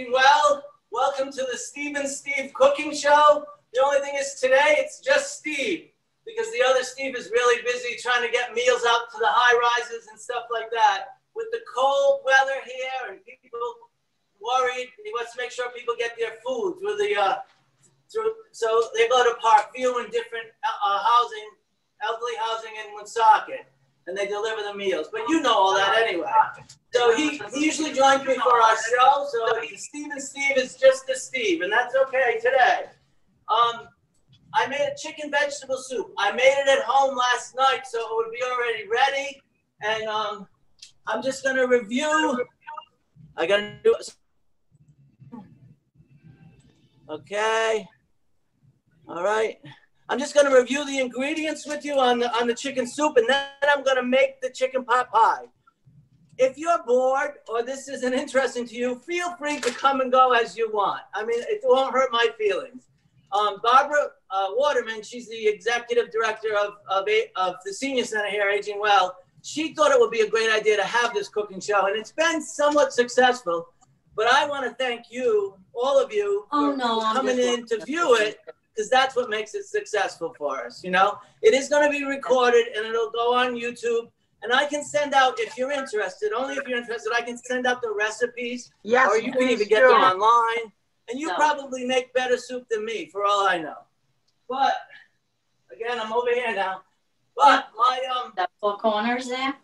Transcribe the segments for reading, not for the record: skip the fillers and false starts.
aging well. Welcome to the Steve and Steve cooking show. The only thing is today it's just Steve because the other Steve is really busy trying to get meals out to the high rises and stuff like that. With the cold weather here and people worried, he wants to make sure people get their food through the so they go to Parkview and different elderly housing in Woonsocket, and they deliver the meals. But you know all that anyway. So he usually joins me for our show. So Steve and Steve is just the Steve, and that's okay today. I made a chicken vegetable soup. I made it at home last night, so it would be already ready. And I'm just gonna review. I gotta do it. Okay. All right. I'm just going to review the ingredients with you on the chicken soup, and then I'm going to make the chicken pot pie. If you're bored or this isn't interesting to you, feel free to come and go as you want. I mean, it won't hurt my feelings. Barbara Waterman, she's the executive director of the Senior Center here, Aging Well. She thought it would be a great idea to have this cooking show, and it's been somewhat successful. But I want to thank you, all of you, for coming in to view it, because that's what makes it successful for us, you know? It is going to be recorded, and it'll go on YouTube. And I can send out, if you're interested, only if you're interested, I can send out the recipes. Yes, or you can even get them online. And you probably make better soup than me, for all I know. But, again, I'm over here now. But my... the four corners there?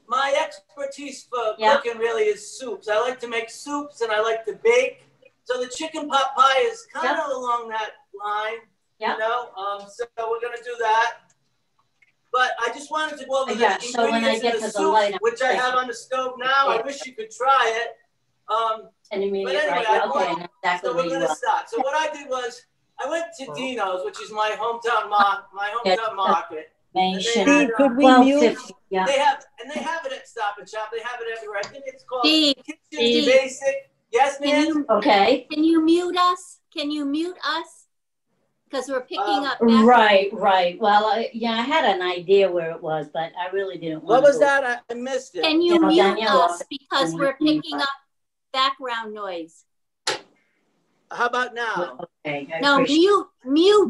My expertise for cooking really is soups. I like to make soups and I like to bake. So the chicken pot pie is kind of along that line, you know. So we're gonna do that. But I just wanted to go over the ingredients in the soup, which I have on the stove now. I wish you could try it. And you mean but anyway, so we're gonna start. So what I did was I went to Dino's, which is my hometown market. Steve, could we mute? They have it at Stop and Shop. They have it everywhere. I think it's called Kitchen Basic. Yes, ma'am. Okay. Can you mute us? Can you mute us? Because we're picking up. Right. Well, I had an idea where it was, but I really didn't want to. What was that? I missed it. Can you mute us because we're picking up background noise? How about now? Okay. No, mute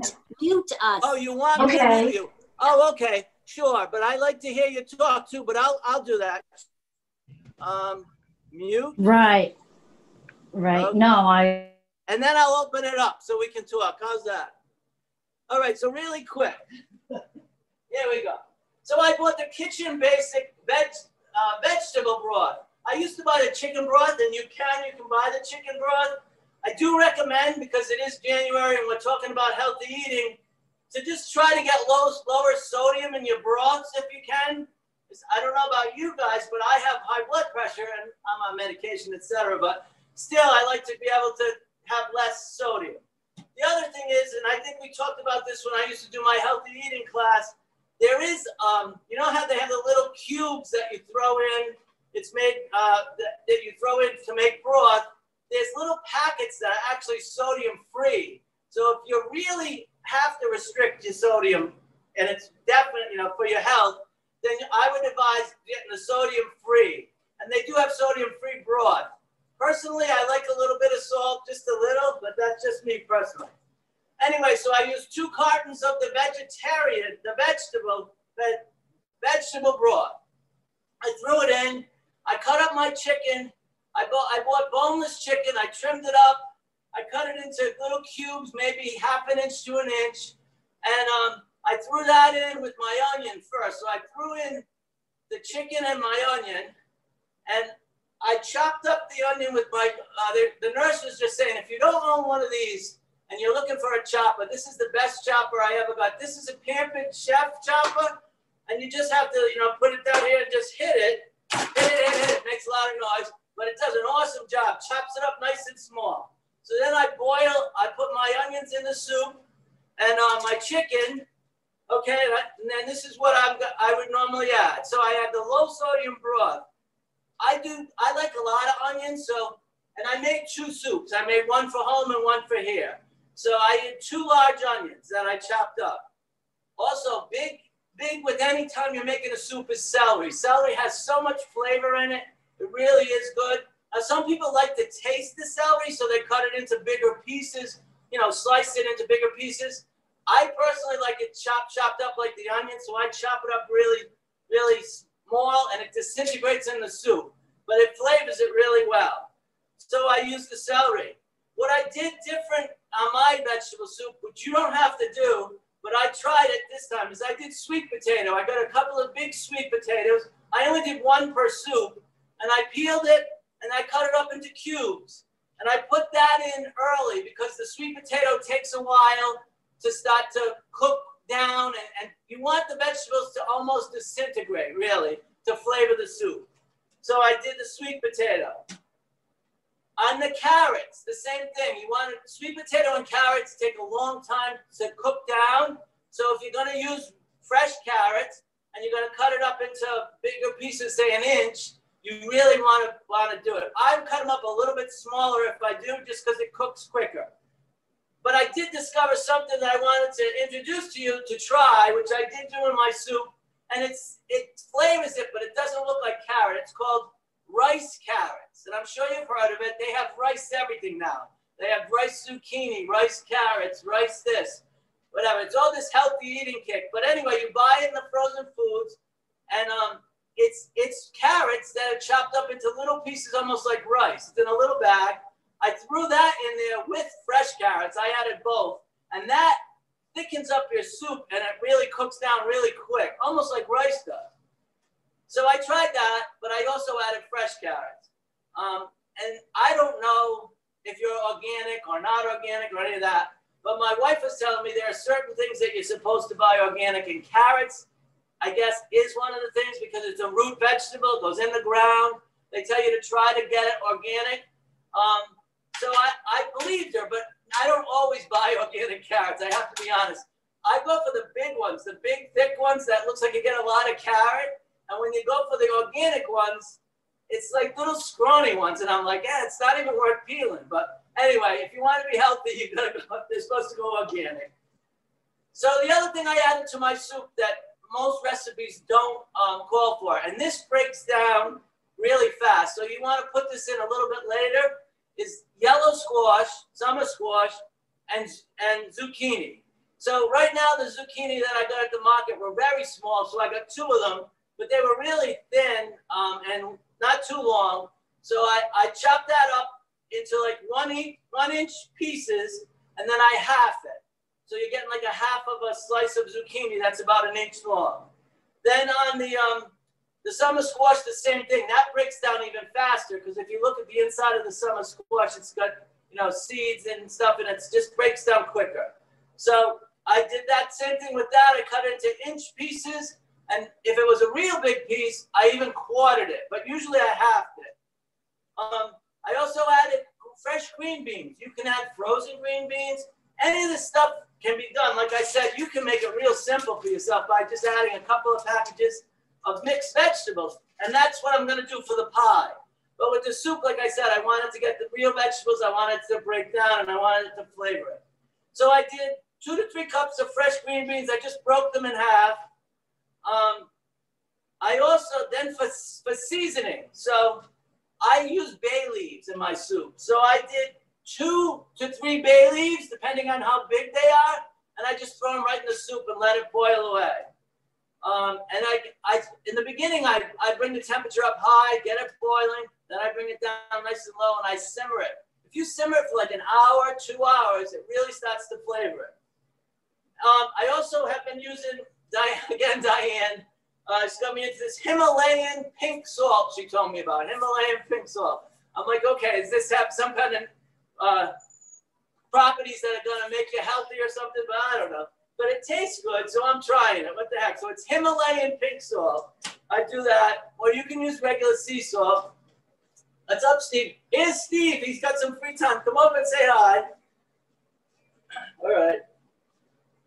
us. Oh, you want me to mute you? Oh, okay, sure. But I like to hear you talk too. But I'll do that. Mute. Right. Okay. No, And then I'll open it up so we can talk. How's that? All right. So really quick. Here we go. So I bought the Kitchen Basic vegetable broth. I used to buy the chicken broth, and you can buy the chicken broth. I do recommend, because it is January and we're talking about healthy eating, to just try to get lower sodium in your broths if you can. I don't know about you guys, but I have high blood pressure and I'm on medication, etc. But still, I like to be able to have less sodium. The other thing is, and I think we talked about this when I used to do my healthy eating class, there is, you know how they have the little cubes that you throw in? It's made, that you throw in to make broth. There's little packets that are actually sodium free. So if you really have to restrict your sodium, and it's definitely, you know, for your health, then I would advise getting the sodium free. And they do have sodium free broth. Personally, I like a little bit of salt, just a little, but that's just me personally. Anyway, so I used 2 cartons of the vegetable broth. I threw it in. I cut up my chicken. I bought boneless chicken. I trimmed it up. I cut it into little cubes, maybe ½ an inch to an inch. And I threw that in with my onion first. So I threw in the chicken and my onion. And I chopped up the onion with my, the nurse was just saying, if you don't own one of these and you're looking for a chopper, this is the best chopper I ever got. This is a Pampered chef chopper. And you just have to, you know, put it down here and just hit it. Hit it. It makes a lot of noise. But it does an awesome job. Chops it up nice and small. So then I put my onions in the soup and my chicken. Okay, and then this is what I would normally add. So I add the low sodium broth. I like a lot of onions, and I made 2 soups. I made one for home and one for here. So I did 2 large onions that I chopped up. Also, big with any time you're making a soup is celery. Celery has so much flavor in it. It really is good. Some people like to taste the celery, so they cut it into bigger pieces, you know, slice it into bigger pieces. I personally like it chopped up like the onion, so I chop it up really, really small, and it disintegrates in the soup, but it flavors it really well. So I use the celery. What I did different on my vegetable soup, which you don't have to do, but I tried it this time, is I did sweet potato. I got a couple of big sweet potatoes. I only did one per soup, and I peeled it, and I cut it up into cubes. And I put that in early because the sweet potato takes a while to start to cook down, and you want the vegetables to almost disintegrate, really, to flavor the soup. So I did the sweet potato. On the carrots, the same thing. You want sweet potato and carrots take a long time to cook down. So if you're going to use fresh carrots and you're going to cut it up into bigger pieces, say an inch, you really want to do it. I cut them up a little bit smaller if I do, just because it cooks quicker. But I did discover something that I wanted to introduce to you to try, which I did do in my soup, and it flavors it, but it doesn't look like carrot. It's called rice carrots, and I'm sure you've heard of it. They have rice everything now. They have rice zucchini, rice carrots, rice this, whatever. It's all this healthy eating kick. But anyway, you buy it in the frozen foods, and it's carrots that are chopped up into little pieces, almost like rice. It's in a little bag. I threw that in there with fresh carrots. I added both, and that thickens up your soup, and it really cooks down really quick, almost like rice does. So I tried that, but I also added fresh carrots. And I don't know if you're organic or not organic or any of that, but my wife was telling me there are certain things that you're supposed to buy organic, and carrots, I guess, is one of the things because it's a root vegetable, goes in the ground. They tell you to try to get it organic. So I believed her, but I don't always buy organic carrots. I have to be honest. I go for the big ones, the big, thick ones that looks like you get a lot of carrot. And when you go for the organic ones, it's like little scrawny ones. And I'm like, yeah, it's not even worth peeling. But anyway, if you want to be healthy, you gotta go, they're supposed to go organic. So the other thing I added to my soup that most recipes don't call for, and this breaks down really fast. So you want to put this in a little bit later, is yellow squash, summer squash, and zucchini. So right now the zucchini that I got at the market were very small, so I got 2 of them, but they were really thin and not too long. So I chopped that up into like 1 inch pieces, and then I half it. So you're getting like a half of a slice of zucchini that's about 1 inch long. Then on the summer squash, the same thing. That breaks down even faster because if you look at the inside of the summer squash, it's got, you know, seeds and stuff, and it just breaks down quicker. So I did that same thing with that. I cut it into inch pieces, and if it was a real big piece, I even quartered it, but usually I halved it. I also added fresh green beans. You can add frozen green beans. Any of this stuff can be done. Like I said, you can make it real simple for yourself by just adding a couple of packages of mixed vegetables. And that's what I'm going to do for the pie. But with the soup, like I said, I wanted to get the real vegetables. I wanted to break down, and I wanted to flavor it. So I did 2 to 3 cups of fresh green beans. I just broke them in half. I also, then for seasoning, so I use bay leaves in my soup. So I did 2 to 3 bay leaves, depending on how big they are, and I just throw them right in the soup and let it boil away. And I in the beginning, I bring the temperature up high, get it boiling, then I bring it down nice and low, and I simmer it. If you simmer it for like an hour, 2 hours, it really starts to flavor it. I also have been using, Diane, she's got me into this Himalayan pink salt she told me about, Himalayan pink salt. I'm like, okay, does this have some kind of properties that are going to make you healthy or something? But I don't know. But it tastes good, so I'm trying it. What the heck? So it's Himalayan pink salt. I do that. Or you can use regular sea salt. What's up, Steve? Here's Steve. He's got some free time. Come over and say hi. All right.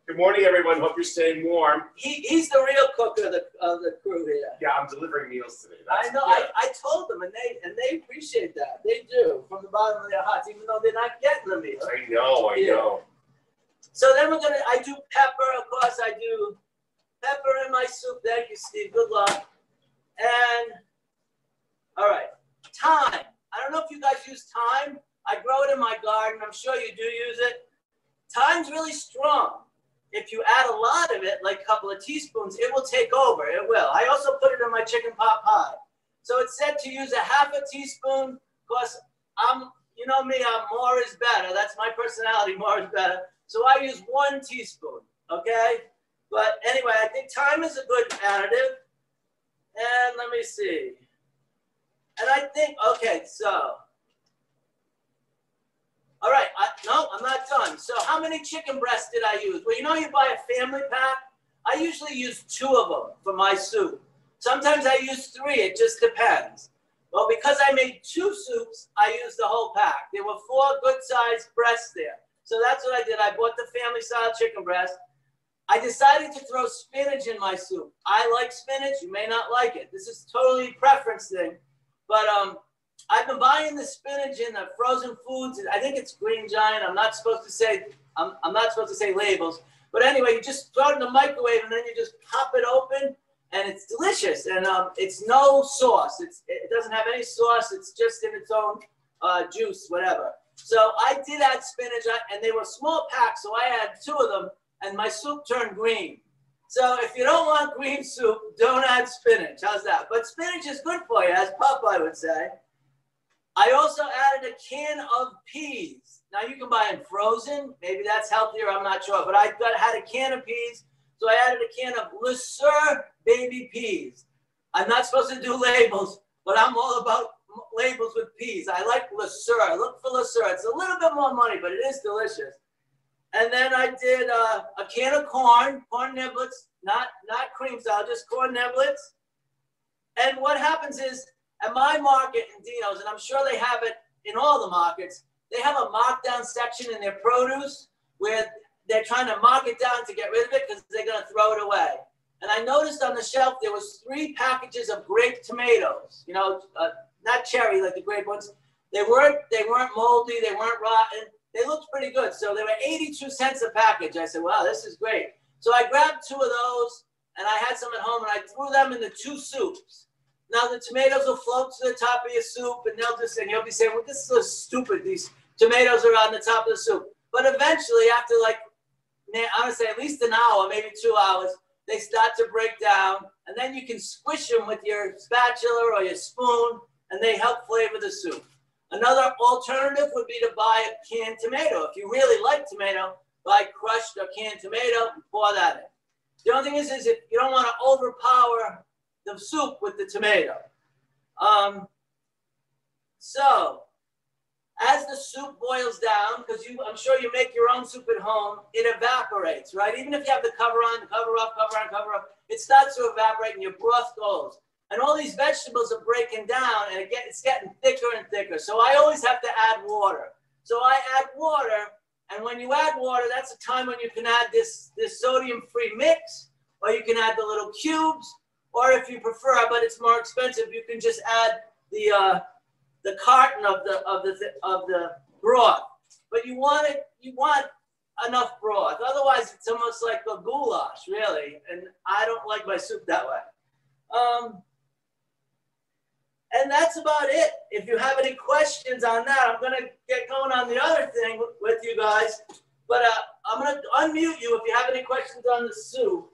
Good morning, everyone. Hope you're staying warm. He's the real cook of the crew here. Yeah, I'm delivering meals today. I know. Yeah. I told them, and they appreciate that. They do, from the bottom of their hearts, even though they're not getting the meal. I know. I know. So then I do pepper. Of course, I do pepper in my soup. Thank you, Steve. Good luck. And, all right, thyme. I don't know if you guys use thyme. I grow it in my garden. I'm sure you do use it. Thyme's really strong. If you add a lot of it, like a couple of teaspoons, it will take over. It will. I also put it in my chicken pot pie. So it's said to use a half a teaspoon because you know me, more is better. That's my personality, more is better. So I use 1 teaspoon, okay? But anyway, I think thyme is a good additive. And let me see. And I think, okay, so. All right, no, I'm not done. So how many chicken breasts did I use? Well, you know you buy a family pack? I usually use 2 of them for my soup. Sometimes I use 3, it just depends. Well, because I made 2 soups, I used the whole pack. There were 4 good-sized breasts there. So that's what I did. I bought the family-style chicken breast. I decided to throw spinach in my soup. I like spinach. You may not like it. This is totally a preference thing. But I've been buying the spinach in the frozen foods. I think it's Green Giant. I'm not supposed to say labels. But anyway, you just throw it in the microwave and then you just pop it open and it's delicious. And it's no sauce. It doesn't have any sauce. It's just in its own juice, whatever. So I did add spinach and they were small packs. So I had 2 of them and my soup turned green. So if you don't want green soup, don't add spinach. How's that? But spinach is good for you, as Popeye would say. I also added a can of peas. Now you can buy them frozen. Maybe that's healthier. I'm not sure. But I had a can of peas. So I added a can of Lesser baby peas. I'm not supposed to do labels, but I'm all about labels with peas. I like Lesser. Look for Lesser. It's a little bit more money, but it is delicious. And then I did a can of corn niblets, not cream style, just corn niblets. And what happens is, at my market in Dino's, and I'm sure they have it in all the markets, they have a markdown section in their produce where they're trying to mark it down to get rid of it because they're going to throw it away. And I noticed on the shelf there was 3 packages of grape tomatoes. You know, not cherry like the grape ones. They weren't moldy. They weren't rotten. They looked pretty good. So they were 82 cents a package. I said, wow, this is great. So I grabbed 2 of those, and I had some at home, and I threw them in the 2 soups. Now the tomatoes will float to the top of your soup, and you'll be saying, well, this is so stupid. These tomatoes are on the top of the soup. But eventually, after I would say at least an hour, maybe 2 hours, they start to break down, and then you can squish them with your spatula or your spoon, and they help flavor the soup. Another alternative would be to buy a canned tomato. If you really like tomato, buy crushed or canned tomato and pour that in. The only thing is if you don't want to overpower the soup with the tomato. So as the soup boils down, because I'm sure you make your own soup at home, it evaporates, right? Even if you have the cover on, cover off, it starts to evaporate and your broth goes. And all these vegetables are breaking down and it's getting thicker and thicker. So I always have to add water. So I add water, and when you add water, that's a time when you can add this sodium-free mix, or you can add the little cubes, or if you prefer, but it's more expensive, you can just add the carton of the broth. But you want enough broth. Otherwise, it's almost like a goulash, really. And I don't like my soup that way. And that's about it. If you have any questions on that, I'm going to get going on the other thing with you guys. But I'm going to unmute you if you have any questions on the soup.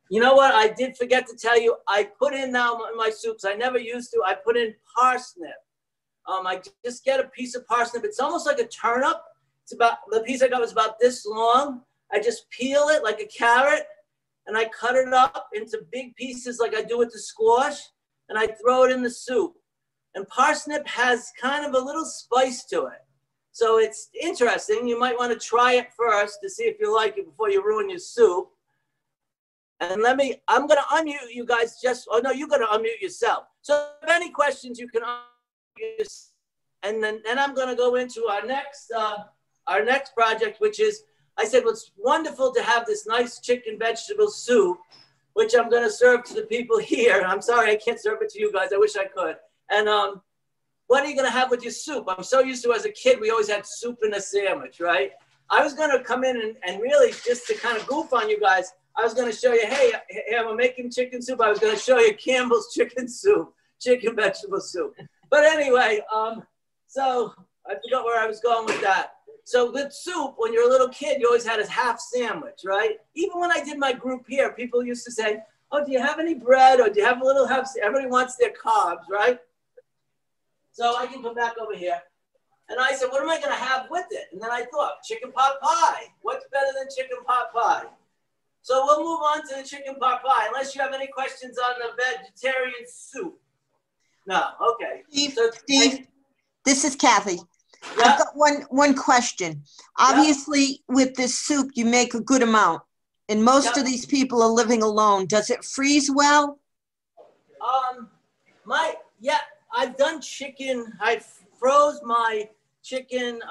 You know what? I did forget to tell you. I put in now in my soups. I never used to. I put in parsnip. I just get a piece of parsnip. It's almost like a turnip. The piece I got was about this long. I just peel it like a carrot, and I cut it up into big pieces like I do with the squash. And I throw it in the soup. And parsnip has kind of a little spice to it. So it's interesting. You might want to try it first to see if you like it before you ruin your soup. And I'm going to unmute you guys you're going to unmute yourself. So if any questions, you can unmute yourself. And then I'm going to go into our next project, which is, I said, well, it's wonderful to have this nice chicken vegetable soup, which I'm going to serve to the people here. I'm sorry, I can't serve it to you guys. I wish I could. And what are you going to have with your soup? I'm so used to, as a kid, we always had soup in a sandwich, right? I was going to come in and really, just to kind of goof on you guys, I was going to show you, hey, I'm making chicken soup. I was going to show you Campbell's chicken soup, chicken vegetable soup. But anyway, so I forgot where I was going with that. So with soup, when you're a little kid, you always had a half sandwich, right? Even when I did my group here, people used to say, oh, do you have any bread? Or do you have a little half? Everybody wants their carbs, right? So I can come back over here. And I said, what am I going to have with it? And then I thought, chicken pot pie. What's better than chicken pot pie? So we'll move on to the chicken pot pie, unless you have any questions on the vegetarian soup. No, okay. Steve, this is Kathy. Yeah. I've got one question. Obviously, with this soup, you make a good amount. And most of these people are living alone. Does it freeze well? I've done chicken. I froze my chicken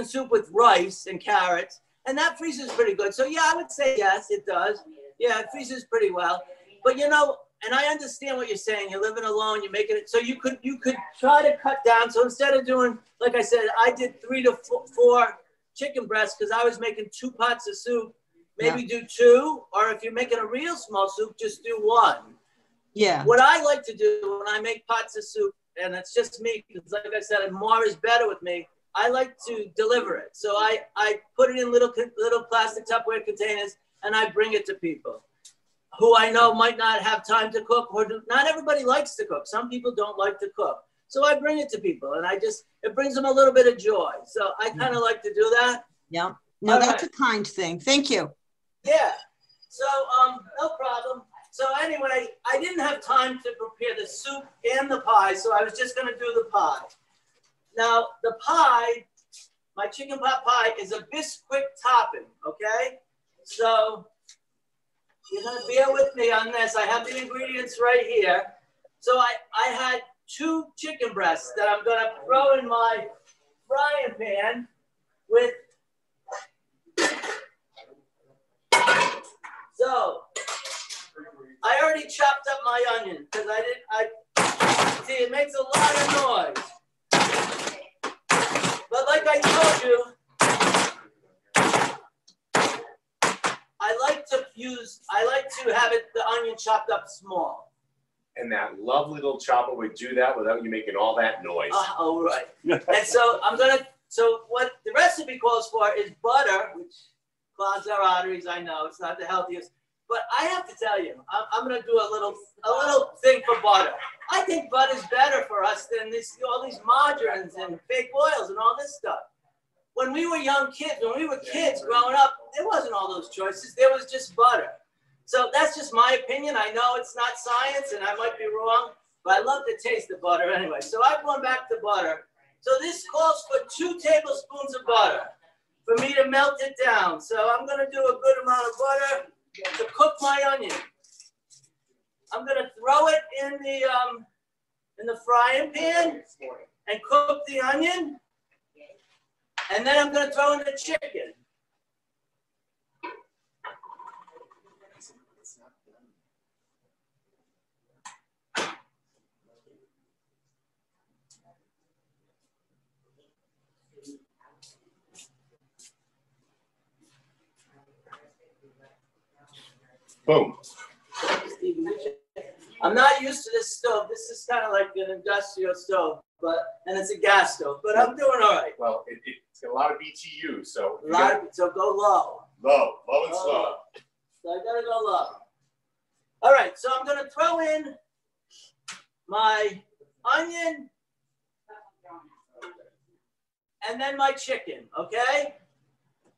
soup with rice and carrots, and that freezes pretty good. So yeah, I would say yes, it does. Yeah, it freezes pretty well. But you know, and I understand what you're saying. You're living alone. You're making it so you could try to cut down. So instead of doing, like I said, I did 3 to 4 chicken breasts because I was making 2 pots of soup. Maybe do 2, or if you're making a real small soup, just do 1. Yeah. What I like to do when I make pots of soup, and it's just me, because like I said, more is better with me. I like to deliver it. So I put it in little plastic Tupperware containers, and I bring it to people who I know might not have time to cook, or not everybody likes to cook. Some people don't like to cook. So I bring it to people, and it brings them a little bit of joy. So I kind of like to do that. Yeah. No, that's a kind thing. Thank you. Yeah. So no problem. So anyway, I didn't have time to prepare the soup and the pie, so I was just going to do the pie. Now, the pie, my chicken pot pie, is a Bisquick topping, okay? So you're going to bear with me on this. I have the ingredients right here. So I had 2 chicken breasts that I'm going to throw in my frying pan with. So I already chopped up my onion because see, it makes a lot of noise. But like I told you, I like to have the onion chopped up small. And that lovely little chopper would do that without you making all that noise. Oh, right. And so so what the recipe calls for is butter, which clogs our arteries. I know it's not the healthiest. But I have to tell you, I'm going to do a little thing for butter. I think butter's better for us than all these margarines and fake oils and all this stuff. When we were young kids, when we were kids growing up, there wasn't all those choices. There was just butter. So that's just my opinion. I know it's not science and I might be wrong, but I love the taste of butter anyway. So I've gone back to butter. So this calls for 2 tablespoons of butter for me to melt it down. So I'm going to do a good amount of butter to cook my onion. I'm going to throw it in the frying pan and cook the onion. And then I'm going to throw in the chicken. Boom. I'm not used to this stove. This is kind of like an industrial stove, and it's a gas stove, but I'm doing all right. Well, it's got a lot of BTU, so. So go low. Low and slow. So I gotta go low. All right, so I'm gonna throw in my onion and then my chicken, okay?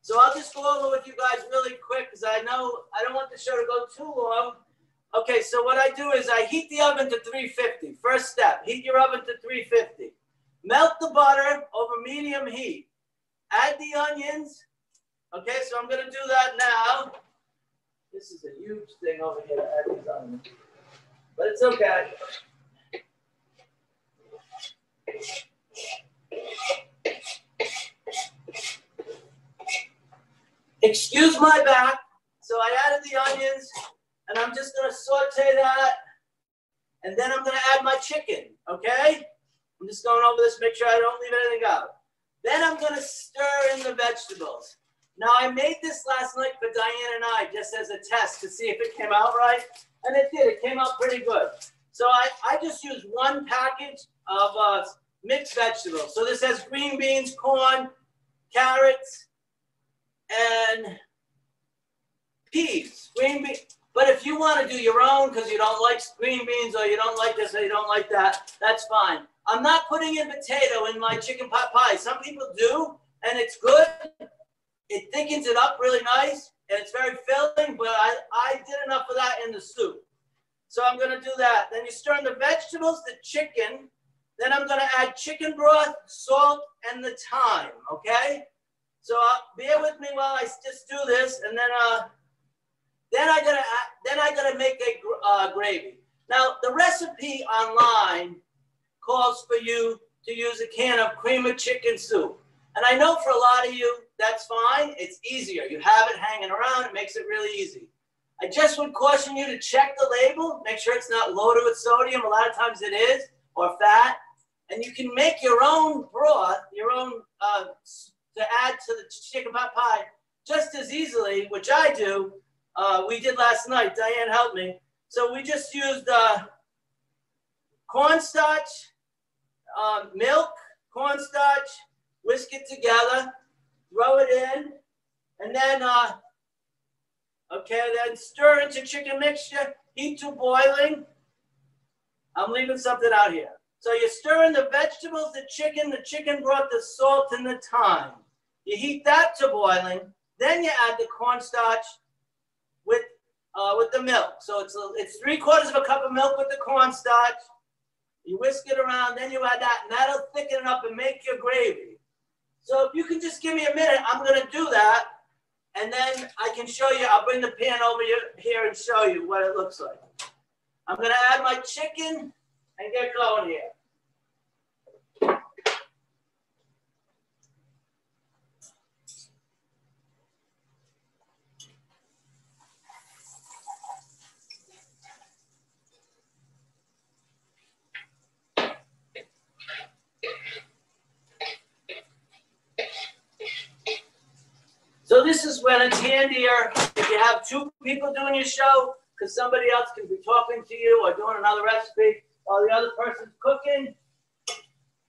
So I'll just go over with you guys really quick because I know I don't want the show to go too long. Okay, so what I do is I heat the oven to 350. First step, heat your oven to 350. Melt the butter over medium heat. Add the onions. Okay, so I'm going to do that now. This is a huge thing over here to add these onions. But it's okay. Excuse my back. So I added the onions, and I'm just going to saute that, and then I'm going to add my chicken, okay? I'm just going over this, make sure I don't leave anything out. Then I'm going to stir in the vegetables. Now, I made this last night for Diane and I, just as a test to see if it came out right, and it did. It came out pretty good. So I just use one package of mixed vegetables. So this has green beans, corn, carrots, and peas. Green beans. But if you want to do your own because you don't like green beans or you don't like this or you don't like that, that's fine. I'm not putting in potato in my chicken pot pie. Some people do, and it's good. It thickens it up really nice, and it's very filling, but I did enough of that in the soup. So I'm going to do that. Then you stir in the vegetables, the chicken. Then I'm going to add chicken broth, salt, and the thyme, okay? So bear with me while I just do this, and then I gotta make a gravy. Now the recipe online calls for you to use a can of cream of chicken soup, and I know for a lot of you that's fine. It's easier. You have it hanging around. It makes it really easy. I just would caution you to check the label. Make sure it's not loaded with sodium. A lot of times it is, or fat. And you can make your own broth, your own to add to the chicken pot pie just as easily, which I do. We did last night. Diane helped me. So we just used cornstarch, milk, cornstarch, whisk it together, throw it in, and then, then stir into chicken mixture, heat to boiling. I'm leaving something out here. So you stir in the vegetables, the chicken broth, the salt, and the thyme. You heat that to boiling. Then you add the cornstarch with the milk. So it's 3/4 cup of milk with the cornstarch. You whisk it around, then you add that, and that'll thicken it up and make your gravy. So if you can just give me a minute, I'm going to do that, and then I can show you. I'll bring the pan over here and show you what it looks like. I'm going to add my chicken and get going here. So this is when it's handier if you have two people doing your show, because somebody else can be talking to you or doing another recipe while the other person's cooking.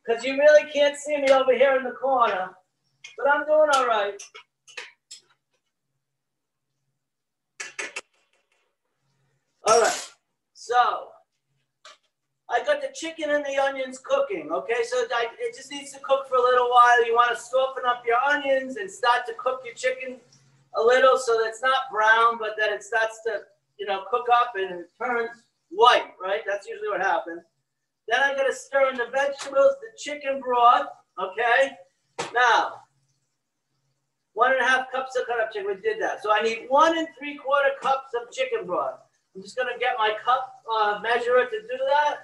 Because you really can't see me over here in the corner, but I'm doing all right. All right, so I got the chicken and the onions cooking, okay? So it just needs to cook for a little while. You want to soften up your onions and start to cook your chicken a little so that it's not brown, but that it starts to, cook up and it turns white, right? That's usually what happens. Then I got to stir in the vegetables, the chicken broth, okay? Now, 1.5 cups of cut up chicken. We did that. So I need 1 3/4 cups of chicken broth. I'm just going to get my cup measurer to do that.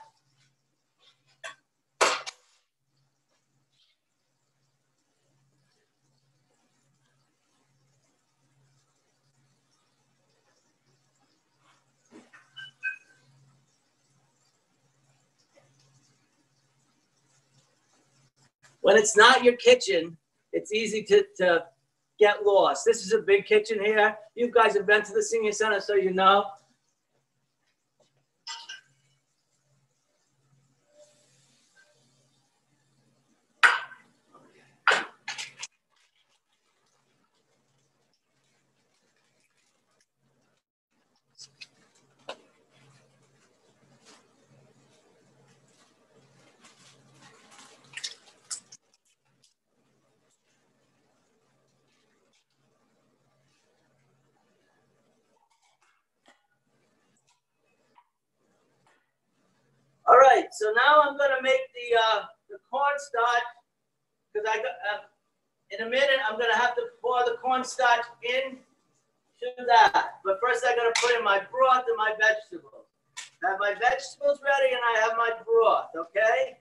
When it's not your kitchen, it's easy to get lost. This is a big kitchen here. You guys have been to the senior center, so you know. All right, so now I'm going to make the cornstarch, because in a minute I'm going to have to pour the cornstarch into that. But first I got to put in my broth and my vegetables. I have my vegetables ready and I have my broth, okay?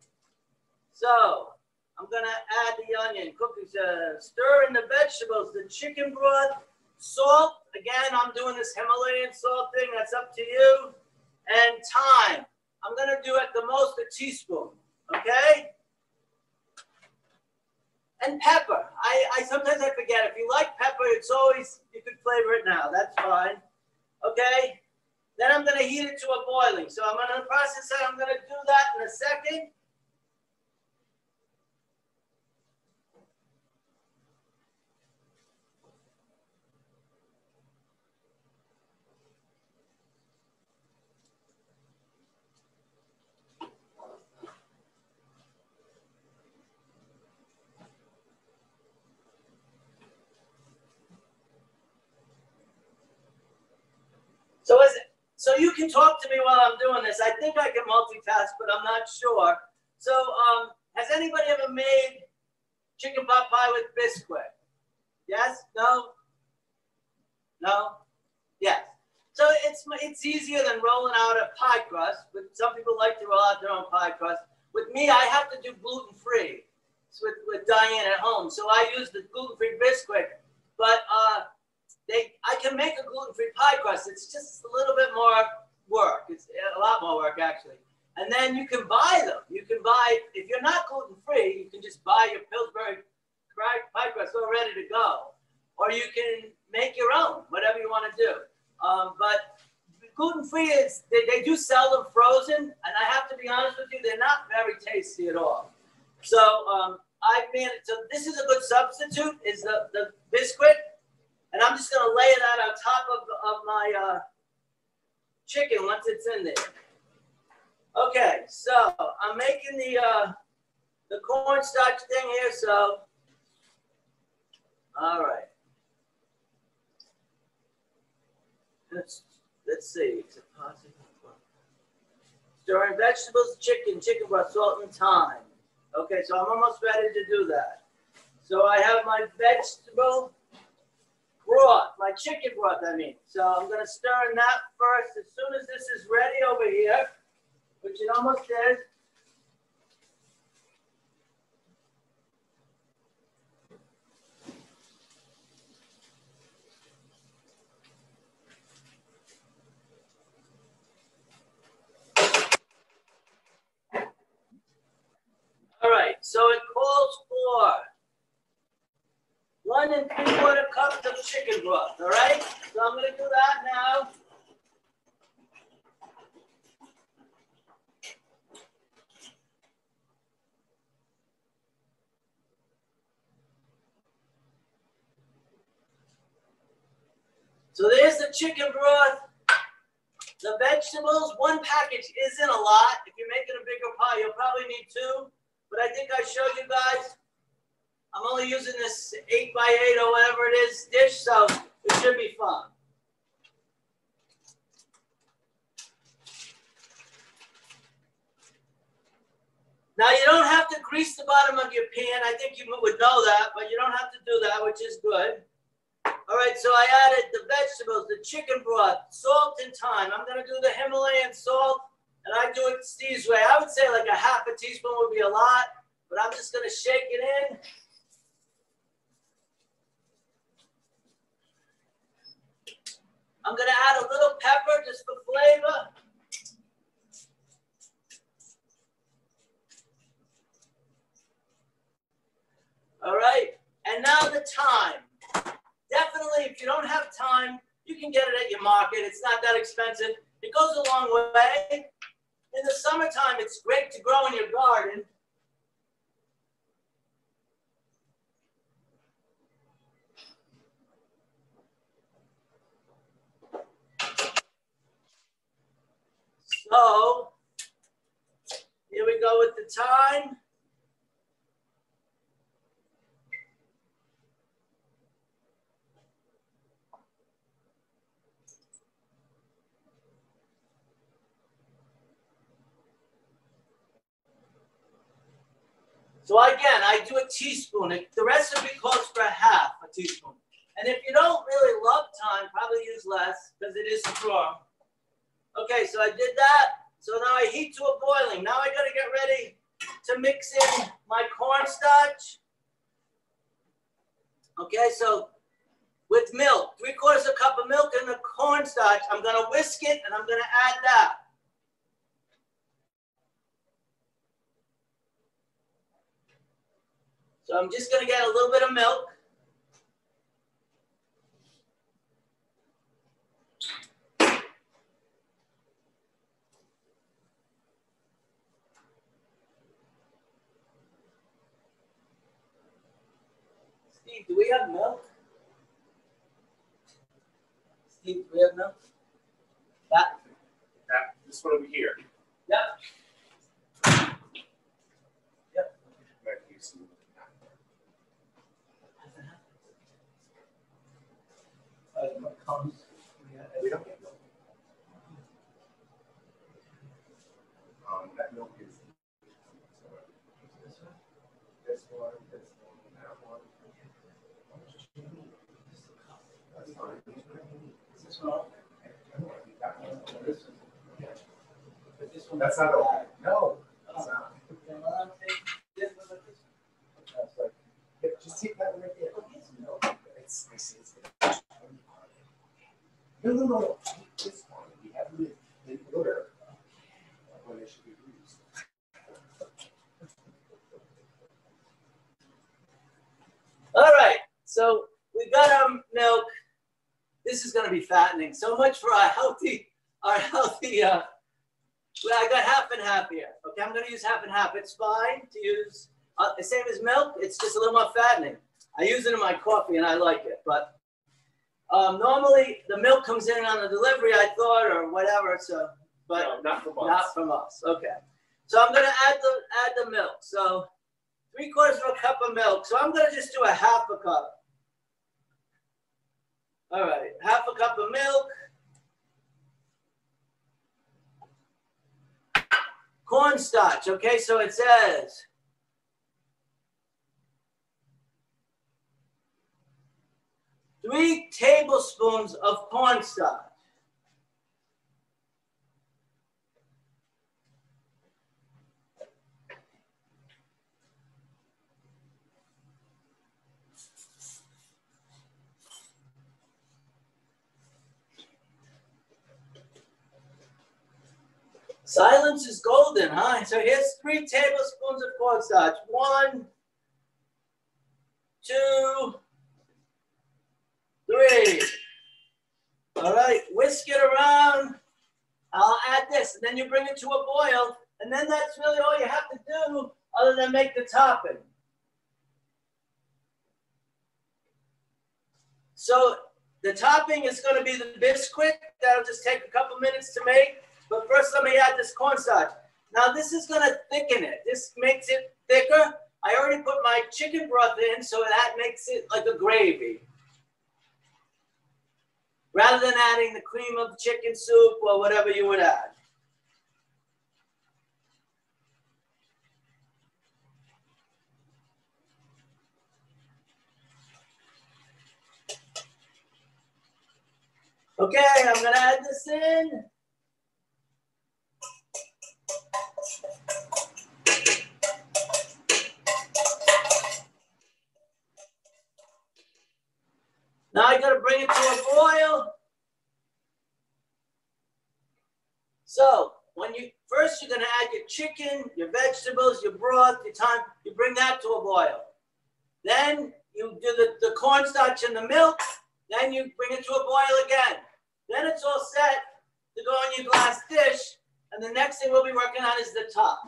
So I'm going to add the onion, stir in the vegetables, the chicken broth, salt. Again, I'm doing this Himalayan salt thing. That's up to you. And thyme. I'm going to do at the most a teaspoon, okay? And pepper. I sometimes I forget. If you like pepper, it's always, you can flavor it now. That's fine, okay? Then I'm gonna heat it to a boiling. So I'm gonna process that. I'm gonna do that in a second. So you can talk to me while I'm doing this. I think I can multitask, but I'm not sure. So has anybody ever made chicken pot pie with Bisquick? Yes? No? No? Yes. So it's easier than rolling out a pie crust, but some people like to roll out their own pie crust. With me, I have to do gluten-free. It's with Diane at home. So I use the gluten-free Bisquick, but I can make a gluten-free pie crust. It's just a little bit more work. It's a lot more work, actually. And then you can buy them. You can buy, if you're not gluten-free, you can just buy your Pillsbury pie crust all ready to go. Or you can make your own, whatever you want to do. But gluten-free is, they do sell them frozen. And I have to be honest with you, they're not very tasty at all. So I made it, so this is a good substitute, is the Bisquick. And I'm just going to lay that on top of my chicken once it's in there. Okay, so I'm making the cornstarch thing here. So, all right. Let's see. Stirring vegetables, chicken broth, salt, and thyme. Okay, so I'm almost ready to do that. So I have my vegetable broth, my chicken broth, I mean. So I'm going to stir in that first. As soon as this is ready over here, which it almost is. All right, so it calls for 1 3/4 cups of chicken broth, all right? So I'm gonna do that now. So there's the chicken broth. The vegetables, 1 package isn't a lot. If you're making a bigger pie, you'll probably need 2. But I think I showed you guys. I'm only using this 8x8 or whatever it is dish, so it should be fun. Now you don't have to grease the bottom of your pan. I think you would know that, but you don't have to do that, which is good. All right, so I added the vegetables, the chicken broth, salt and thyme. I'm gonna do the Himalayan salt, and I do it Steve's way. I would say like a ½ teaspoon would be a lot, but I'm just gonna shake it in. I'm gonna add a little pepper just for flavor. All right, and now the thyme. Definitely, if you don't have thyme, you can get it at your market. It's not that expensive. It goes a long way. In the summertime, it's great to grow in your garden. So, here we go with the thyme. So again, I do a teaspoon. The recipe calls for ½ teaspoon. And if you don't really love thyme, probably use less because it is strong. Okay, so I did that. So now I heat to a boiling. Now I gotta get ready to mix in my cornstarch. Okay, so with milk, 3/4 cup of milk and the cornstarch, I'm gonna whisk it and I'm gonna add that. So I'm just gonna get a little bit of milk. Steve, do we have milk? Steve, do we have milk? This one over here. Yep. Yep. We don't get milk. That milk is this one, that one. That's fine. Is this one? That's not okay. No, it's not. Just take that one right there. It's no. This one, we have it in order when it should be used. All right, so we got our milk. This is going to be fattening. So much for our healthy. I got half and half here. Okay, I'm going to use half and half. It's fine to use the same as milk. It's just a little more fattening. I use it in my coffee and I like it. But normally the milk comes in on the delivery, I thought, or whatever. So, but no, not from us. Not from us. Okay. So I'm going to add the milk. So 3/4 of a cup of milk. So I'm going to just do a half a cup. All right, half a cup of milk. Cornstarch, okay, so it says 3 tablespoons of cornstarch. Silence is golden, huh? So here's 3 tablespoons of cornstarch. 1, 2, 3. All right, whisk it around. I'll add this, and then you bring it to a boil, and then that's really all you have to do other than make the topping. So the topping is going to be the Bisquick. That'll just take a couple minutes to make. But first, let me add this cornstarch. Now, this is going to thicken it. This makes it thicker. I already put my chicken broth in, so that makes it like a gravy. Rather than adding the cream of chicken soup or whatever you would add. Okay, I'm going to add this in. Now I got to bring it to a boil. So when first you're going to add your chicken, your vegetables, your broth, your thyme. You bring that to a boil. Then you do the cornstarch and the milk. Then you bring it to a boil again. Then it's all set to go in your glass dish. And the next thing we'll be working on is the top.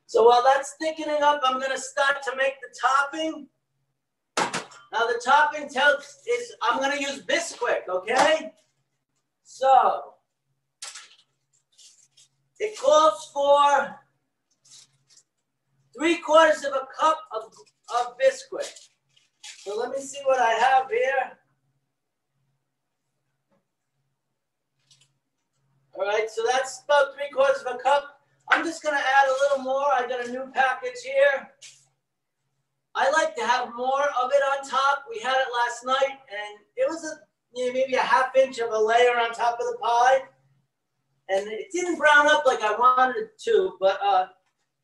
So while that's thickening up, I'm going to start to make the topping. Now the topping I'm going to use Bisquick, okay? So it calls for 3/4 of a cup of Bisquick. So let me see what I have here. All right, so that's about 3/4 of a cup. I'm just going to add a little more. I got a new package here. I like to have more of it on top. We had it last night, and it was maybe a ½ inch of a layer on top of the pie. And it didn't brown up like I wanted it to, but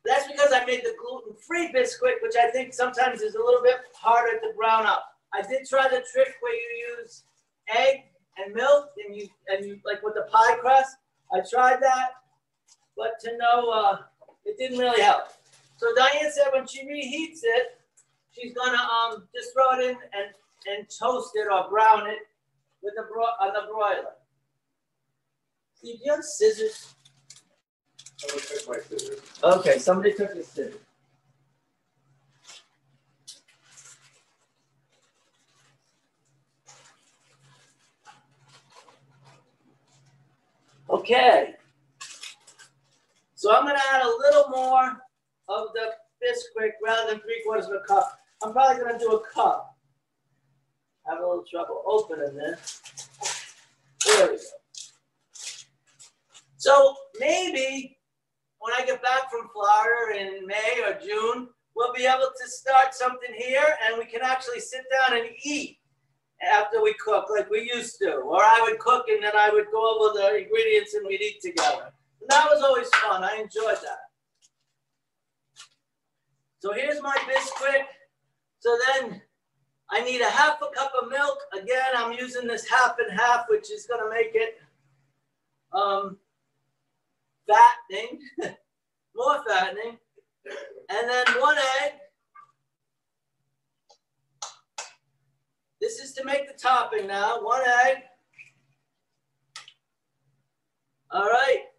that's because I made the gluten-free Bisquick, which I think sometimes is a little bit harder to brown up. I did try the trick where you use egg and milk, and you like with the pie crust. I tried that. But to know, it didn't really help. So Diane said when she reheats it, she's gonna just throw it in and and toast it or brown it with on the broiler. Steve, do you have scissors? Someone took my scissors. Okay, somebody took the scissors. Okay. So I'm gonna add a little more of the Bisquick rather than 3/4 of a cup. I'm probably gonna do a cup. I have a little trouble opening this. There we go. So maybe when I get back from Florida in May or June, we'll be able to start something here and we can actually sit down and eat after we cook like we used to. Or I would cook and then I would go over the ingredients and we'd eat together. And that was always fun. I enjoyed that. So here's my Bisquick. So then I need 1/2 cup of milk. Again, I'm using this 1/2 and 1/2, which is going to make it fattening, more fattening. And then 1 egg. This is to make the topping now. 1 egg. All right.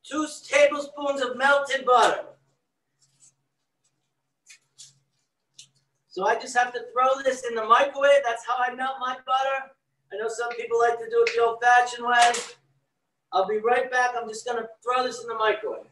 2 tablespoons of melted butter. So I just have to throw this in the microwave. That's how I melt my butter. I know some people like to do it the old-fashioned way. I'll be right back. I'm just going to throw this in the microwave.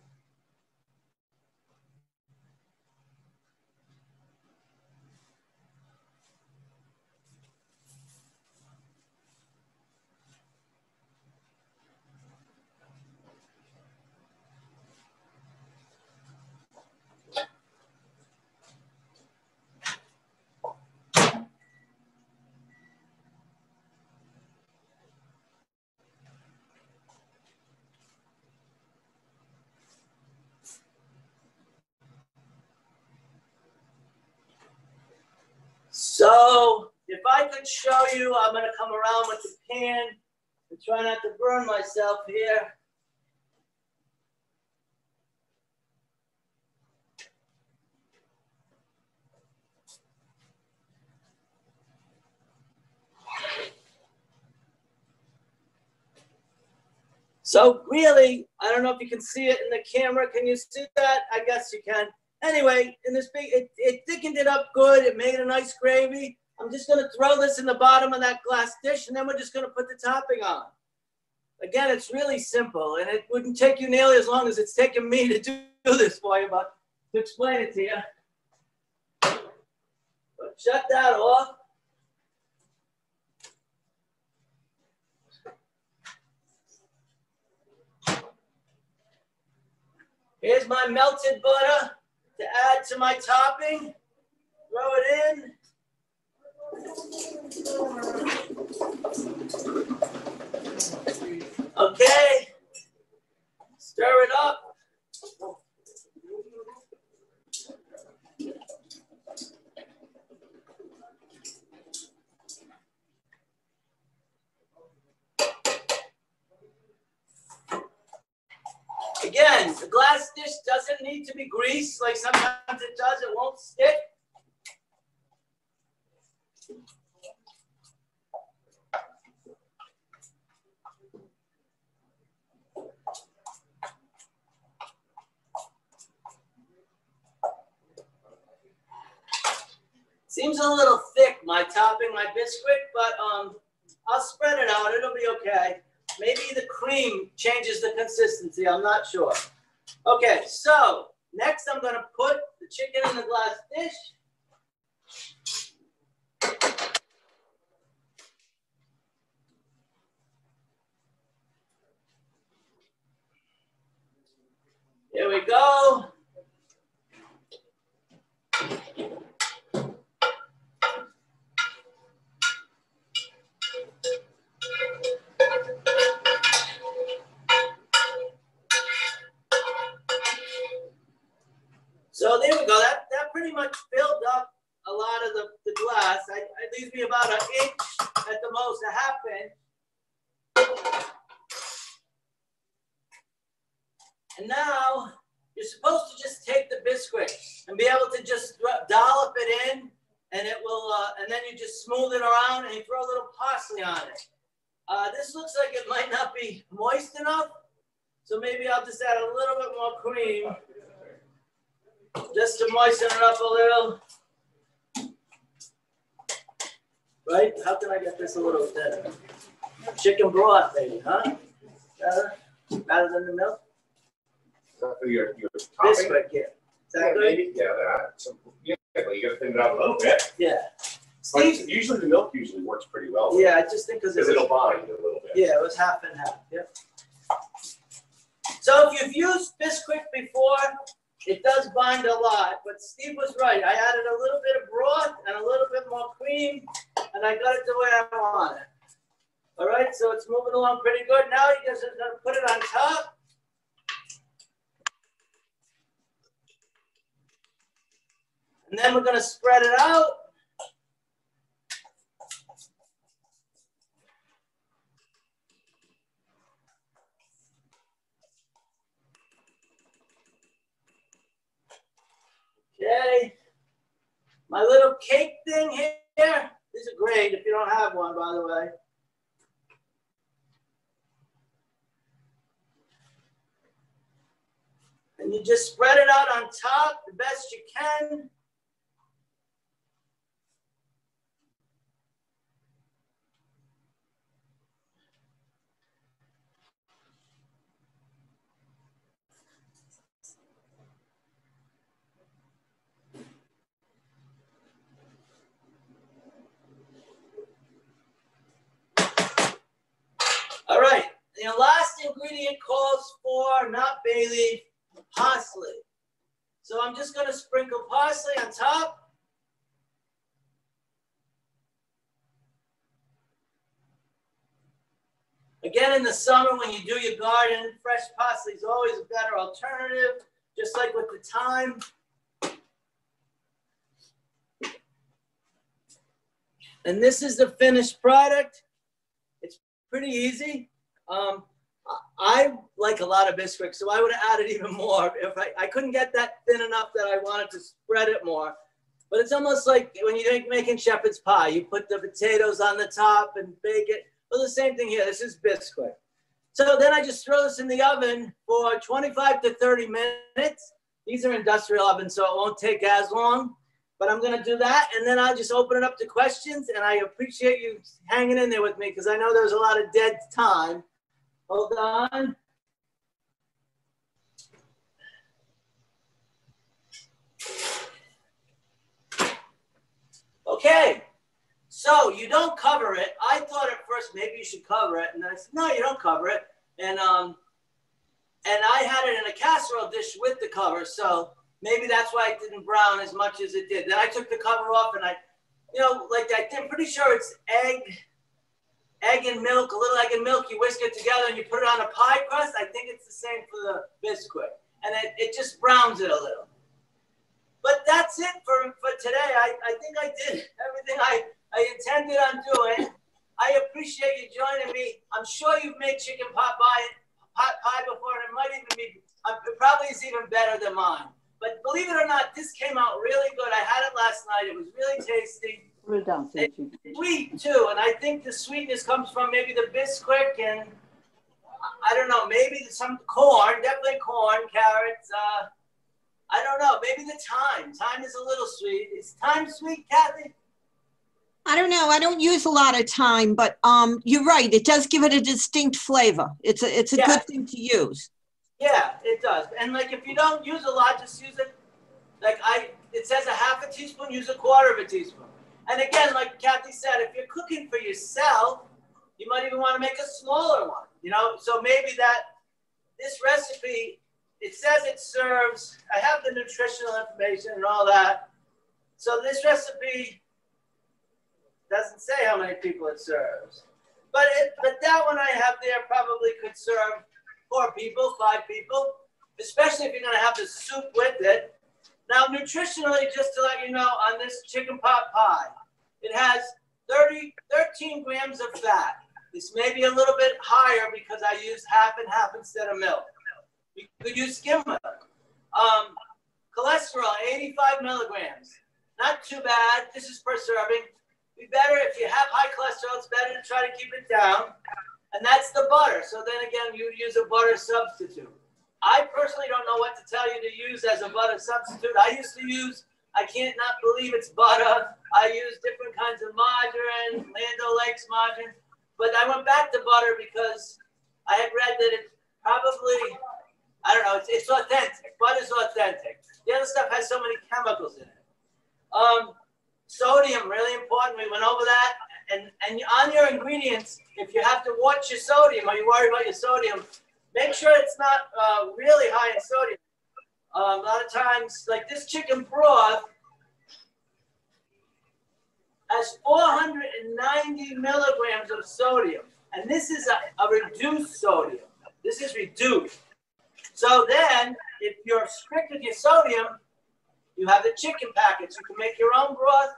So if I could show you, I'm going to come around with the pan and try not to burn myself here. So really, I don't know if you can see it in the camera. Can you see that? I guess you can. Anyway, in this big, it thickened it up good. It made a nice gravy. I'm just going to throw this in the bottom of that glass dish, and then we're just going to put the topping on. Again, it's really simple, and it wouldn't take you nearly as long as it's taken me to do this for you, but to explain it to you. But shut that off. Here's my melted butter to add to my topping. Throw it in. Okay. Stir it up. Again, the glass dish doesn't need to be greased like sometimes it does. It won't stick. Seems a little thick, my topping, my Bisquick, but I'll spread it out. It'll be okay. Maybe the cream changes the consistency. I'm not sure. Okay, so next I'm going to put the chicken in the glass dish. Here we go. So there we go. That pretty much filled up a lot of the glass. It leaves me about 1 inch at the most, 1/2 inch. And now you're supposed to just take the Bisquick and be able to just dollop it in and it will, and then you just smooth it around and you throw a little parsley on it. This looks like it might not be moist enough, so maybe I'll just add a little bit more cream just to moisten it up a little. Right? How can I get this a little thinner? Chicken broth, maybe, huh? Rather than the milk? Your This topping? right here. Is that good? Maybe, yeah, that. So, yeah, but you gotta thin it out a little bit. Yeah. But Steve? usually the milk usually works pretty well. Yeah, I just think because It'll bind a little bit. yeah, it was half and half. Yep. So if you've used Bisquick before, it does bind a lot, but Steve was right. I added a little bit of broth and a little bit more cream, and I got it the way I want it. All right, so it's moving along pretty good. Now you guys are going to put it on top. And then we're going to spread it out. Okay, my little cake thing here, these are great if you don't have one, by the way. And you just spread it out on top the best you can. All right, the last ingredient calls for, not bay leaf, parsley. So I'm just going to sprinkle parsley on top. Again, in the summer when you do your garden, fresh parsley is always a better alternative, just like with the thyme. And this is the finished product. It's pretty easy. I like a lot of Bisquick, so I would have added even more. If I couldn't get that thin enough that I wanted to spread it more. But it's almost like when you're making shepherd's pie, you put the potatoes on the top and bake it. Well, the same thing here. This is Bisquick. So then I just throw this in the oven for 25 to 30 minutes. These are industrial ovens, so it won't take as long. But I'm going to do that, and then I'll just open it up to questions. And I appreciate you hanging in there with me because I know there's a lot of dead time. Hold on. Okay, so you don't cover it. I thought at first maybe you should cover it, and I said, no, you don't cover it. And I had it in a casserole dish with the cover, so maybe that's why it didn't brown as much as it did. Then I took the cover off, and I'm pretty sure it's egg and milk, a little egg and milk. You whisk it together, and you put it on a pie crust. I think it's the same for the Bisquick, and it just browns it a little. But that's it for today. I think I did everything I intended on doing. I appreciate you joining me. I'm sure you've made chicken pot pie before, and it might even be, it probably is even better than mine. But believe it or not, this came out really good. I had it last night. It was really tasty. It's sweet too, and I think the sweetness comes from maybe the Bisquick and I don't know, maybe some corn, definitely corn, carrots. I don't know, maybe the thyme. Thyme is a little sweet. Is thyme sweet, Kathy? I don't know. I don't use a lot of thyme, but you're right. It does give it a distinct flavor. It's a good thing to use. Yeah, it does. And like if you don't use a lot, just use it. Like it says a half a teaspoon, use a quarter of a teaspoon. And again, like Kathy said, if you're cooking for yourself, you might even want to make a smaller one. So maybe this recipe, it says it serves. I have the nutritional information and all that. So this recipe doesn't say how many people it serves. But that one I have there probably could serve 4 people, 5 people, especially if you're going to have the soup with it. Now, nutritionally, just to let you know, on this chicken pot pie, it has 13 grams of fat. This may be a little bit higher because I used half and half instead of milk. You could use skim milk. Cholesterol, 85 milligrams. Not too bad. This is per serving. Be better if you have high cholesterol, it's better to try to keep it down. And that's the butter. So then again, you use a butter substitute. I personally don't know what to tell you to use as a butter substitute. I used to use, I can't not believe it's butter. I use different kinds of margarine, Land O'Lakes margarine. But I went back to butter because I had read that it probably, I don't know, it's authentic. Butter's authentic. The other stuff has so many chemicals in it. Sodium, really important. We went over that. And on your ingredients, if you have to watch your sodium or you worry about your sodium, make sure it's not really high in sodium. A lot of times, like this chicken broth has 490 milligrams of sodium. And this is a reduced sodium. This is reduced. So then, if you're strict with your sodium, you have the chicken packets. You can make your own broth,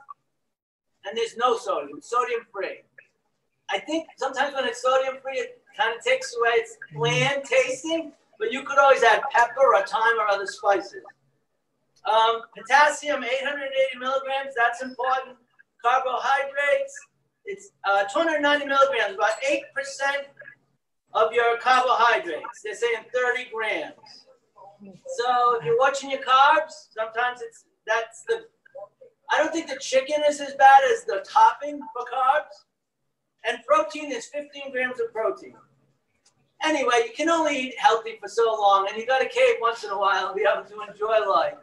and there's no sodium. It's sodium-free. I think sometimes when it's sodium-free, it kind of takes away its bland tasting, but you could always add pepper or thyme or other spices. Potassium, 880 milligrams. That's important. Carbohydrates, it's 290 milligrams, about 8% of your carbohydrates. They're saying 30 grams. So if you're watching your carbs, sometimes I don't think the chicken is as bad as the topping for carbs. And protein is 15 grams of protein. Anyway, you can only eat healthy for so long, and you got to cave once in a while and be able to enjoy life.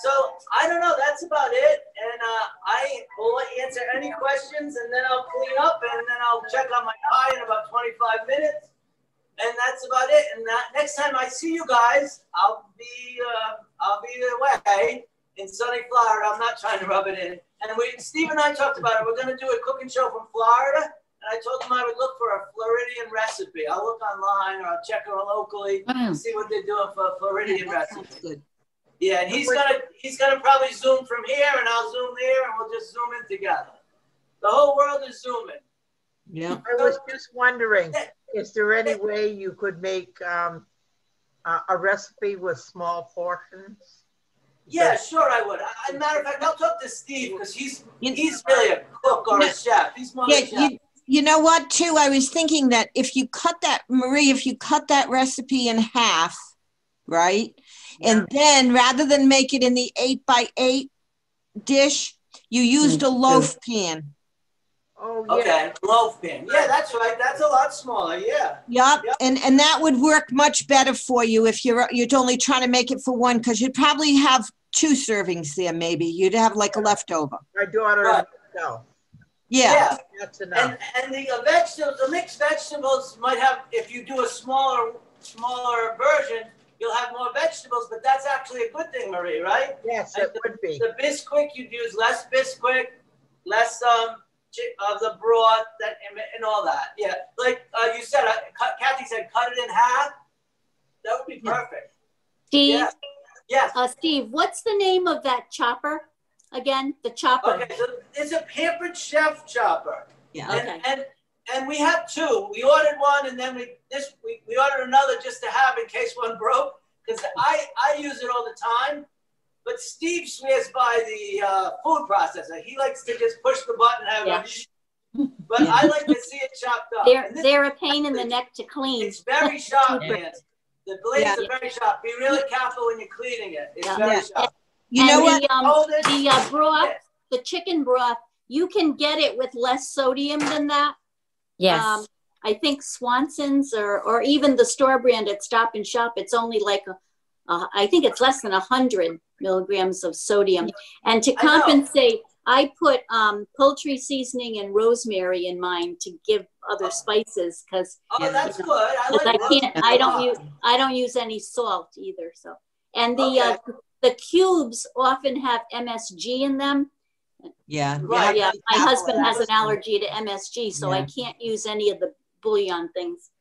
So I don't know, that's about it. And I will answer any questions, and then I'll clean up, and then I'll check on my pie in about 25 minutes. And that's about it. And next time I see you guys, I'll be away in sunny Florida. I'm not trying to rub it in. And Steve and I talked about it. We're going to do a cooking show from Florida. And I told him I would look for a Floridian recipe. I'll look online or I'll check it locally and see what they're doing for a Floridian recipe. Good. Yeah, and he's gonna probably Zoom from here, and I'll Zoom there, and we'll just Zoom in together. The whole world is Zooming. Yeah. I was just wondering, is there any way you could make a recipe with small portions? Yeah, sure I would. As a matter of fact, I'll talk to Steve because he's really a cook or a chef. He's more a chef. You know what, too? I was thinking that if you cut that recipe in half, right? Yeah. And then rather than make it in the 8x8 dish, you used a loaf pan. Oh, yeah. Okay, loaf pan. Yeah, that's right. That's a lot smaller. Yeah. Yep. And that would work much better for you if you're only trying to make it for one, because you'd probably have 2 servings there. Maybe you'd have like a leftover. My daughter. No. Yeah. That's enough. And the vegetables, the mixed vegetables might have, if you do a smaller version, you'll have more vegetables, but that's actually a good thing, Marie, right? Yes, it would be. The Bisquick, you'd use less Bisquick, less of the broth and all that. Yeah, like you said, Kathy said, cut it in half. That would be perfect. Steve? Yeah. Yes. Steve, what's the name of that chopper again? The chopper. Okay, so it's a Pampered Chef chopper. Yeah. Okay. And we have 2. We ordered one, and then we ordered another just to have in case one broke, because I use it all the time. But Steve swears by the food processor. He likes to just push the button and have it. But I like to see it chopped up. They're a pain in the neck to clean. It's very sharp, man. The blades are very sharp. Be really careful when you're cleaning it. It's very sharp. You know what? The broth, the chicken broth, you can get it with less sodium than that. Yes. I think Swanson's or even the store brand at Stop and Shop, it's only like, I think it's less than 100 milligrams of sodium. And to compensate, I put poultry seasoning and rosemary in mine to give other spices because that's good. I don't use any salt either. So, and the cubes often have MSG in them. Yeah. Right. Yeah. My husband has an allergy to MSG, so I can't use any of the bouillon things.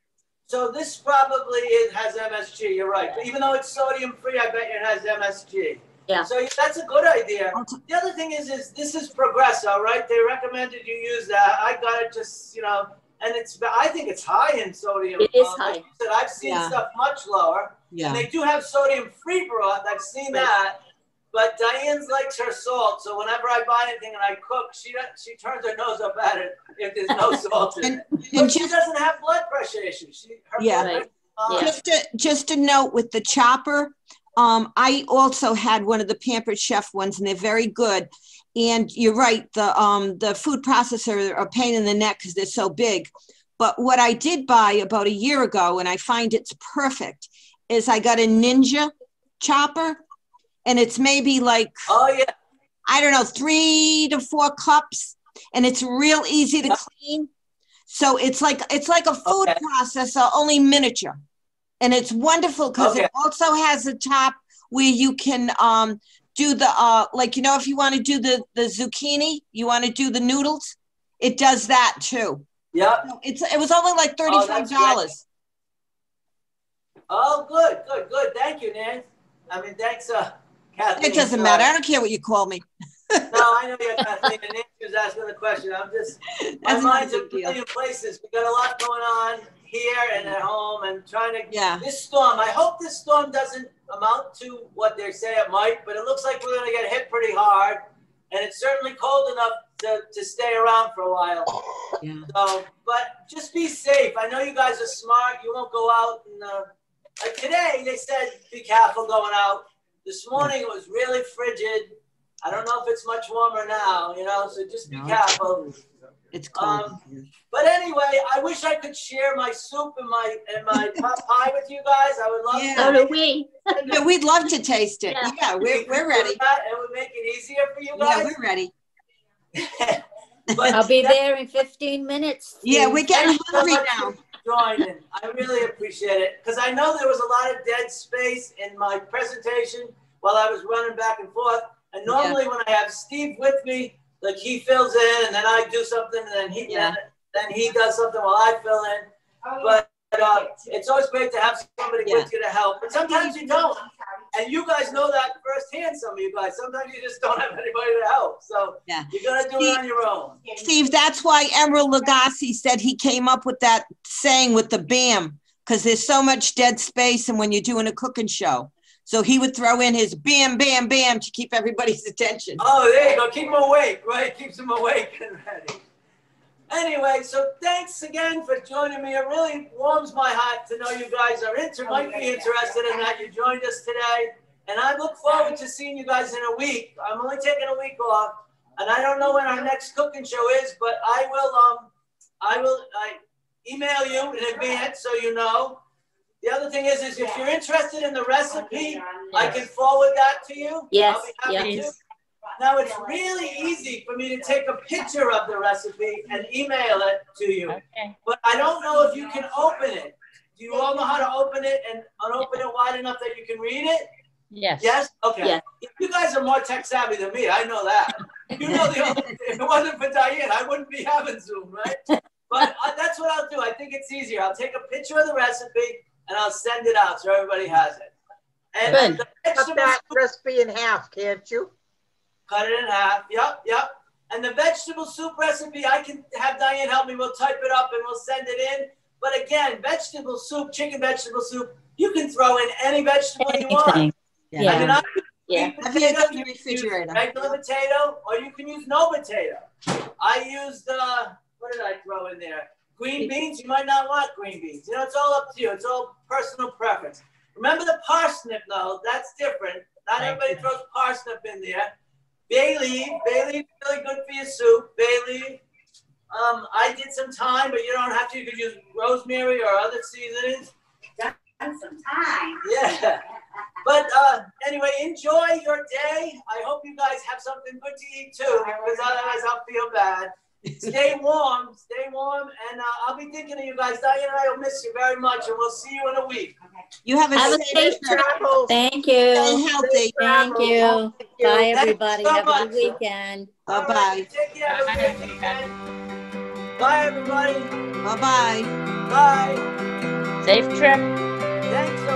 So this probably has MSG. You're right. But even though it's sodium free, I bet it has MSG. Yeah. So that's a good idea. The other thing is this is Progresso, right? They recommended you use that. I got it just, and I think it's high in sodium. It is high. Like you said, I've seen stuff much lower. Yeah. And they do have sodium free broth. I've seen that. But Diane likes her salt, so whenever I buy anything and I cook, she turns her nose up at it if there's no salt in it. But she doesn't have blood pressure issues. Just a note with the chopper. I also had one of the Pampered Chef ones, and they're very good. And you're right, the food processor are a pain in the neck because they're so big. But what I did buy about a year ago, and I find it's perfect, is I got a Ninja chopper, and it's maybe like, I don't know, 3 to 4 cups, and it's real easy to clean. So it's like a food processor, only miniature. And it's wonderful because it also has a top where you can do the, like, you know, if you want to do the zucchini, you want to do the noodles, it does that too. Yeah. So it was only like $35. Oh, good. Thank you, Nan. I mean, thanks, Kathleen. It doesn't matter. I don't care what you call me. No, I know you're Kathleen, and Nancy was asking the question. I'm just, my mind's in a million places. We got a lot going on here and at home, and trying to, this storm, I hope this storm doesn't amount to what they say it might, but it looks like we're going to get hit pretty hard, and it's certainly cold enough to stay around for a while. So, but just be safe. I know you guys are smart. You won't go out and, like today, they said, be careful going out. This morning, it was really frigid. I don't know if it's much warmer now, you know, so just be careful. It's cold. But anyway, I wish I could share my soup and my pot pie with you guys. I would love to. So do we. Yeah, we'd love to taste it. Yeah, we're ready. It would make it easier for you guys. Yeah, we're ready. But I'll be there in 15 minutes. Yeah, we're getting hungry now. Joining. I really appreciate it because I know there was a lot of dead space in my presentation while I was running back and forth. And normally when I have Steve with me, like he fills in and then I do something and then he does something while I fill in. But it's always great to have somebody with you to help. But sometimes you don't. And you guys know that firsthand, some of you guys. Sometimes you just don't have anybody to help. So you're going to do it on your own. Steve, that's why Emerald Lagasse said he came up with that saying with the BAM, because there's so much dead space and when you're doing a cooking show. So he would throw in his bam, bam, bam to keep everybody's attention. Oh, there you go. Keep them awake, right? Keeps them awake and ready. Anyway, so thanks again for joining me. It really warms my heart to know you guys might be interested in that. You joined us today. And I look forward to seeing you guys in a week. I'm only taking a week off. And I don't know when our next cooking show is, but I will email you in advance so you know. The other thing is if you're interested in the recipe, I can forward that to you. Yes. I'll be happy to. Now, it's really easy for me to take a picture of the recipe and email it to you. But I don't know if you can open it. Do you all know how to open it and unopen it wide enough that you can read it? Yes. Yes? Okay. Yes. You guys are more tech savvy than me. I know that. You know, if it wasn't for Diane, I wouldn't be having Zoom, right? But that's what I'll do. I think it's easier. I'll take a picture of the recipe and I'll send it out so everybody has it. And cut that recipe in half, can't you? Cut it in half. Yep. And the vegetable soup recipe, I can have Diane help me. We'll type it up and we'll send it in. But again, vegetable soup, chicken vegetable soup, you can throw in any vegetable you want. Yeah. I mean, I I've had it in the refrigerator. Regular potato, or you can use no potato. I used, what did I throw in there? Green beans. You might not want green beans. You know, it's all up to you. It's all personal preference. Remember the parsnip, though. That's different. Not everybody throws parsnip in there. Bay leaf. Bay leaf is really good for your soup. Bay leaf. I did some thyme, but you don't have to. You could use rosemary or other seasonings. Done some time. Yeah. But anyway, enjoy your day. I hope you guys have something good to eat too, because otherwise I'll feel bad. Stay warm, and I'll be thinking of you guys. Diane and I will miss you very much, and we'll see you in a week. You have a safe travel. Thank you. Stay healthy. Thank you. Bye, everybody. So have a good much. weekend. Bye-bye. Right, take care. Have a great weekend. Bye, everybody. Bye-bye. Bye. Safe trip. Thanks.